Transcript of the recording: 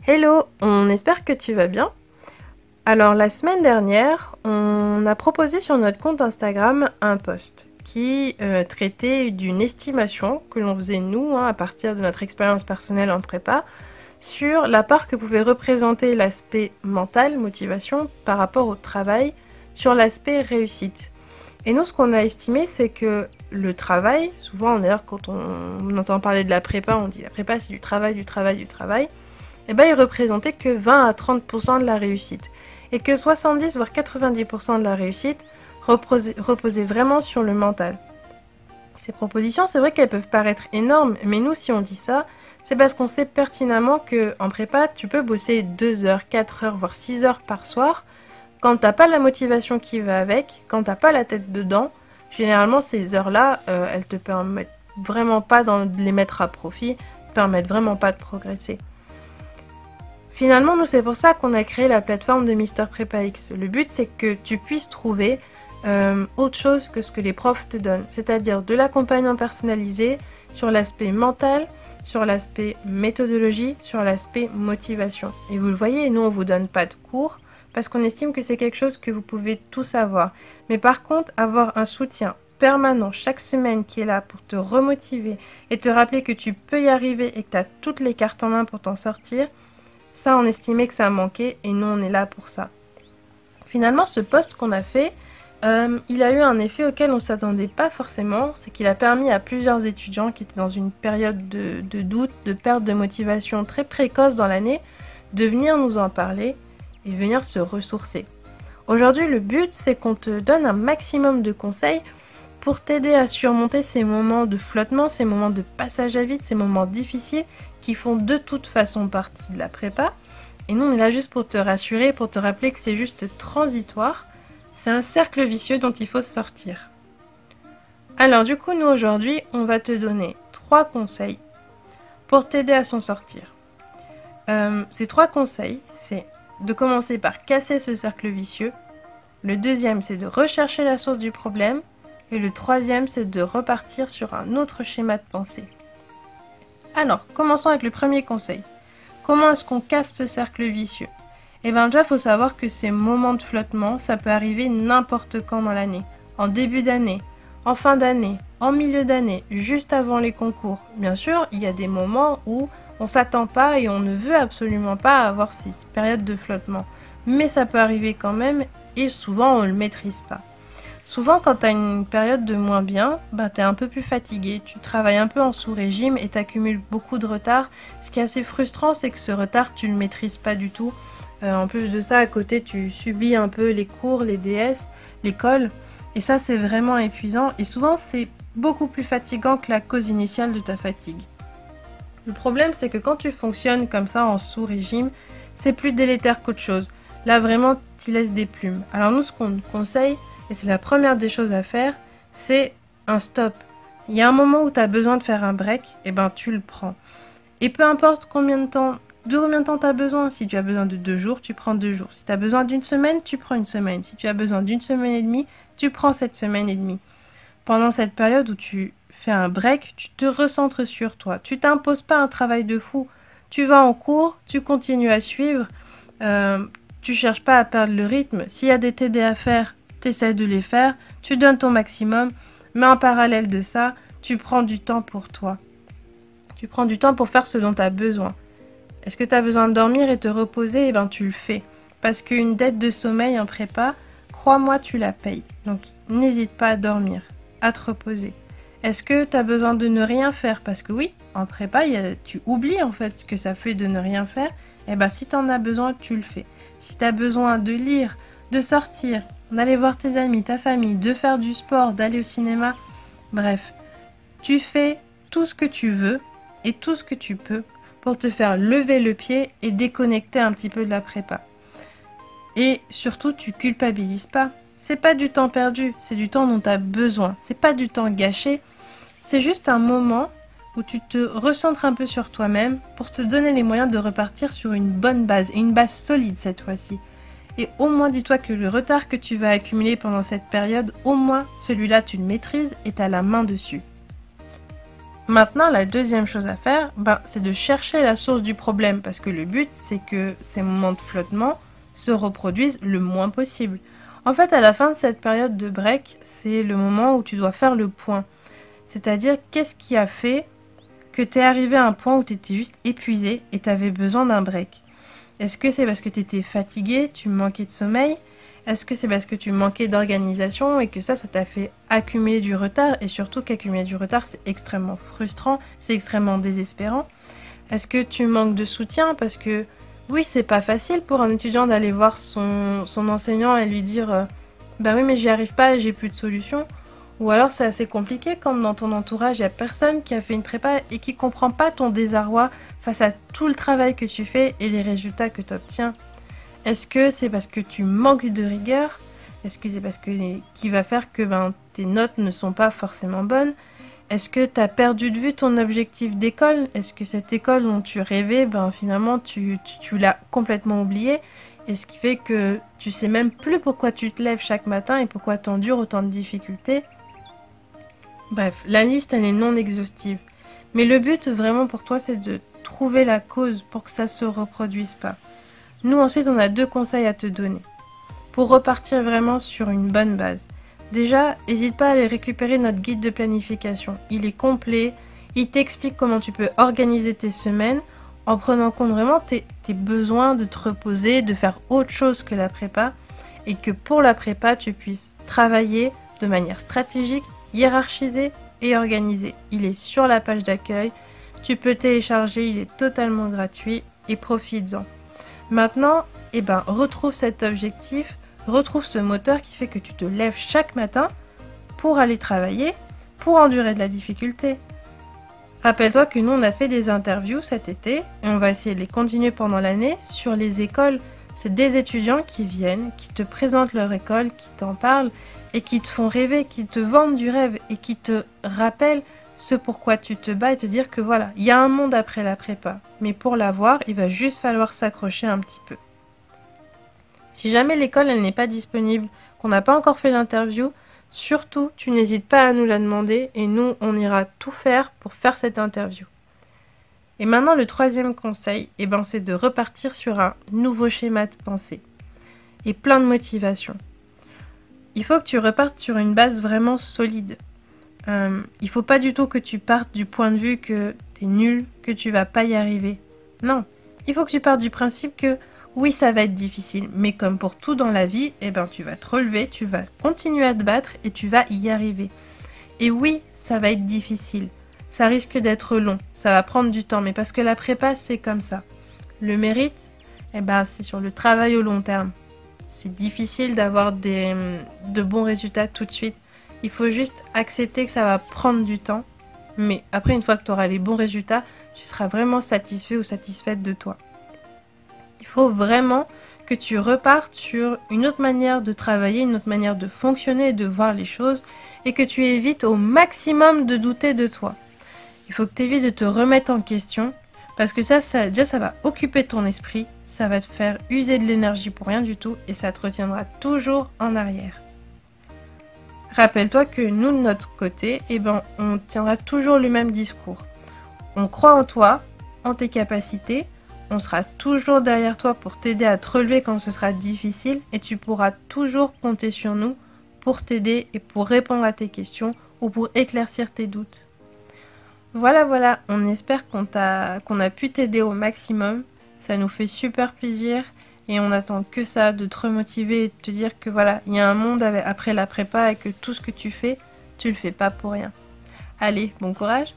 Hello, on espère que tu vas bien. Alors la semaine dernière, on a proposé sur notre compte Instagram un post qui traitait d'une estimation que l'on faisait nous, à partir de notre expérience personnelle en prépa, sur la part que pouvait représenter l'aspect mental, motivation, par rapport au travail, sur l'aspect réussite. Et nous, ce qu'on a estimé, c'est que le travail, souvent d'ailleurs quand on entend parler de la prépa, on dit la prépa c'est du travail, du travail, du travail, et ben il représentait que 20 à 30% de la réussite. Et que 70 voire 90% de la réussite reposait vraiment sur le mental. Ces propositions, c'est vrai qu'elles peuvent paraître énormes, mais nous, si on dit ça, c'est parce qu'on sait pertinemment qu'en prépa, tu peux bosser 2 heures, 4 heures, voire 6 heures par soir. Quand t'as pas la motivation qui va avec, quand t'as pas la tête dedans, généralement ces heures-là, elles te permettent vraiment pas de les mettre à profit, te permettent vraiment pas de progresser. Finalement, nous, c'est pour ça qu'on a créé la plateforme de Mister Prépa X. Le but, c'est que tu puisses trouver autre chose que ce que les profs te donnent, c'est-à-dire de l'accompagnement personnalisé sur l'aspect mental, sur l'aspect méthodologie, sur l'aspect motivation. Et vous le voyez, nous, on vous donne pas de cours parce qu'on estime que c'est quelque chose que vous pouvez tous avoir. Mais par contre, avoir un soutien permanent chaque semaine qui est là pour te remotiver et te rappeler que tu peux y arriver et que tu as toutes les cartes en main pour t'en sortir, ça, on estimait que ça manquait et nous, on est là pour ça. Finalement, ce post qu'on a fait, il a eu un effet auquel on ne s'attendait pas forcément. C'est qu'il a permis à plusieurs étudiants qui étaient dans une période de doute, de perte de motivation très précoce dans l'année, de venir nous en parler et venir se ressourcer. Aujourd'hui, le but, c'est qu'on te donne un maximum de conseils pour t'aider à surmonter ces moments de flottement, ces moments de passage à vide, ces moments difficiles qui font de toute façon partie de la prépa. Et nous, on est là juste pour te rassurer, pour te rappeler que c'est juste transitoire. C'est un cercle vicieux dont il faut sortir. Alors du coup, nous aujourd'hui, on va te donner 3 conseils pour t'aider à s'en sortir. Ces 3 conseils, c'est de commencer par casser ce cercle vicieux. Le deuxième, c'est de rechercher la source du problème. Et le troisième, c'est de repartir sur un autre schéma de pensée. Alors, commençons avec le premier conseil. Comment est-ce qu'on casse ce cercle vicieux? Eh bien déjà, il faut savoir que ces moments de flottement, ça peut arriver n'importe quand dans l'année. En début d'année, en fin d'année, en milieu d'année, juste avant les concours. Bien sûr, il y a des moments où on s'attend pas et on ne veut absolument pas avoir ces périodes de flottement. Mais ça peut arriver quand même et souvent on ne le maîtrise pas. Souvent, quand tu as une période de moins bien, tu es un peu plus fatigué, tu travailles un peu en sous-régime et tu accumules beaucoup de retard. Ce qui est assez frustrant, c'est que ce retard, tu ne le maîtrises pas du tout. En plus de ça, à côté, tu subis un peu les cours, les DS, l'école. Et ça, c'est vraiment épuisant. Et souvent, c'est beaucoup plus fatigant que la cause initiale de ta fatigue. Le problème, c'est que quand tu fonctionnes comme ça en sous-régime, c'est plus délétère qu'autre chose. Là, vraiment, tu laisses des plumes. Alors nous, ce qu'on conseille, et c'est la première des choses à faire, c'est un stop. Il y a un moment où tu as besoin de faire un break, et ben tu le prends. Et peu importe combien de temps tu as besoin. Si tu as besoin de 2 jours, tu prends 2 jours. Si tu as besoin d'une semaine, tu prends une semaine. Si tu as besoin d'une semaine et demie, tu prends cette semaine et demie. Pendant cette période où tu fais un break, tu te recentres sur toi. Tu t'imposes pas un travail de fou. Tu vas en cours, tu continues à suivre. Tu cherches pas à perdre le rythme. S'il y a des TD à faire, t'essaies de les faire, tu donnes ton maximum, mais en parallèle de ça, tu prends du temps pour toi. Tu prends du temps pour faire ce dont tu as besoin. Est-ce que tu as besoin de dormir et te reposer? Eh bien, tu le fais. Parce qu'une dette de sommeil en prépa, crois-moi, tu la payes. Donc, n'hésite pas à dormir, à te reposer. Est-ce que tu as besoin de ne rien faire? Parce que oui, en prépa, tu oublies en fait ce que ça fait de ne rien faire. Eh bien, si tu en as besoin, tu le fais. Si tu as besoin de lire, de sortir, d'aller voir tes amis, ta famille, de faire du sport, d'aller au cinéma. Bref, tu fais tout ce que tu veux et tout ce que tu peux pour te faire lever le pied et déconnecter un petit peu de la prépa. Et surtout, tu culpabilises pas. C'est pas du temps perdu, c'est du temps dont tu as besoin. C'est pas du temps gâché, c'est juste un moment où tu te recentres un peu sur toi-même pour te donner les moyens de repartir sur une bonne base, et une base solide cette fois-ci. Et au moins dis-toi que le retard que tu vas accumuler pendant cette période, au moins celui-là tu le maîtrises et tu as la main dessus. Maintenant, la deuxième chose à faire, c'est de chercher la source du problème, parce que le but, c'est que ces moments de flottement se reproduisent le moins possible. En fait, à la fin de cette période de break, c'est le moment où tu dois faire le point. C'est-à-dire, qu'est-ce qui a fait que tu es arrivé à un point où tu étais juste épuisé et tu avais besoin d'un break? Est-ce que c'est parce que tu étais fatigué, tu manquais de sommeil? Est-ce que c'est parce que tu manquais d'organisation et que ça t'a fait accumuler du retard? Et surtout qu'accumuler du retard, c'est extrêmement frustrant, c'est extrêmement désespérant. Est-ce que tu manques de soutien? Parce que oui, c'est pas facile pour un étudiant d'aller voir son enseignant et lui dire bah oui, mais j'y arrive pas, j'ai plus de solution. Ou alors c'est assez compliqué quand dans ton entourage, il n'y a personne qui a fait une prépa et qui comprend pas ton désarroi face à tout le travail que tu fais et les résultats que tu obtiens. Est-ce que c'est parce que tu manques de rigueur? Est-ce que c'est parce que qui va faire que tes notes ne sont pas forcément bonnes? Est-ce que tu as perdu de vue ton objectif d'école? Est-ce que cette école dont tu rêvais, finalement tu l'as complètement oubliée? Et ce qui fait que tu sais même plus pourquoi tu te lèves chaque matin et pourquoi t'endures autant de difficultés? Bref, la liste elle est non exhaustive. Mais le but vraiment pour toi c'est de trouver la cause pour que ça se reproduise pas. Nous ensuite on a 2 conseils à te donner. Pour repartir vraiment sur une bonne base. Déjà, n'hésite pas à aller récupérer notre guide de planification. Il est complet, il t'explique comment tu peux organiser tes semaines en prenant en compte vraiment tes besoins de te reposer, de faire autre chose que la prépa et que pour la prépa tu puisses travailler de manière stratégique, hiérarchisée et organisée. Il est sur la page d'accueil, tu peux télécharger, il est totalement gratuit et profites-en. Maintenant, retrouve cet objectif, retrouve ce moteur qui fait que tu te lèves chaque matin pour aller travailler, pour endurer de la difficulté. Rappelle-toi que nous, on a fait des interviews cet été et on va essayer de les continuer pendant l'année sur les écoles. C'est des étudiants qui viennent, qui te présentent leur école, qui t'en parlent et qui te font rêver, qui te vendent du rêve et qui te rappellent ce pourquoi tu te bats et te dire que voilà, il y a un monde après la prépa. Mais pour l'avoir, il va juste falloir s'accrocher un petit peu. Si jamais l'école elle n'est pas disponible, qu'on n'a pas encore fait l'interview, surtout tu n'hésites pas à nous la demander et nous on ira tout faire pour faire cette interview. Et maintenant le troisième conseil, c'est de repartir sur un nouveau schéma de pensée et plein de motivation. Il faut que tu repartes sur une base vraiment solide. Il faut pas du tout que tu partes du point de vue que t'es nul, que tu vas pas y arriver. Non, il faut que tu partes du principe que oui, ça va être difficile, mais comme pour tout dans la vie, tu vas te relever, tu vas continuer à te battre et tu vas y arriver. Et oui, ça va être difficile. Ça risque d'être long, ça va prendre du temps, mais parce que la prépa, c'est comme ça. Le mérite, c'est sur le travail au long terme. C'est difficile d'avoir de bons résultats tout de suite. Il faut juste accepter que ça va prendre du temps, mais après, une fois que tu auras les bons résultats, tu seras vraiment satisfait ou satisfaite de toi. Il faut vraiment que tu repartes sur une autre manière de travailler, une autre manière de fonctionner et de voir les choses et que tu évites au maximum de douter de toi. Il faut que tu évites de te remettre en question parce que ça va occuper ton esprit, ça va te faire user de l'énergie pour rien du tout et ça te retiendra toujours en arrière. Rappelle-toi que nous, de notre côté, on tiendra toujours le même discours. On croit en toi, en tes capacités, on sera toujours derrière toi pour t'aider à te relever quand ce sera difficile et tu pourras toujours compter sur nous pour t'aider et pour répondre à tes questions ou pour éclaircir tes doutes. Voilà, on espère qu'on a pu t'aider au maximum. Ça nous fait super plaisir et on attend que ça, de te remotiver et de te dire que voilà, il y a un monde après la prépa et que tout ce que tu fais, tu le fais pas pour rien. Allez, bon courage!